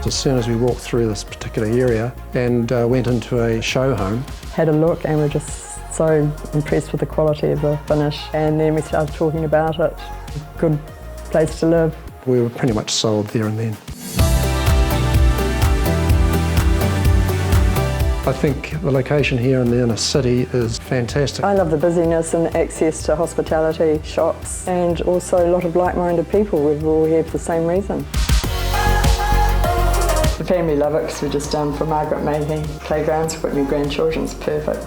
As soon as we walked through this particular area and went into a show home. Had a look and we're just so impressed with the quality of the finish, and then we started talking about it. Good place to live. We were pretty much sold there and then. I think the location here in the inner city is fantastic. I love the busyness and access to hospitality, shops, and also a lot of like-minded people. We're all here for the same reason. The family love it because we're just down for Margaret making playgrounds for new grandchildren. It's perfect.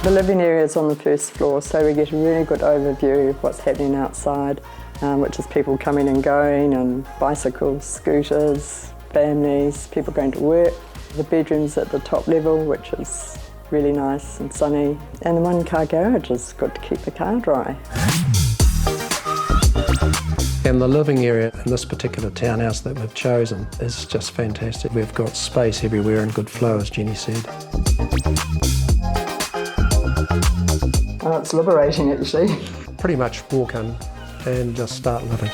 The living area is on the first floor, so we get a really good overview of what's happening outside, which is people coming and going, and bicycles, scooters, families, people going to work. The bedroom's at the top level, which is really nice and sunny. And the one-car garage is good to keep the car dry. And the living area in this particular townhouse that we've chosen is just fantastic. We've got space everywhere and good flow, as Jenny said. Oh, it's liberating, actually. Pretty much walk in and just start living.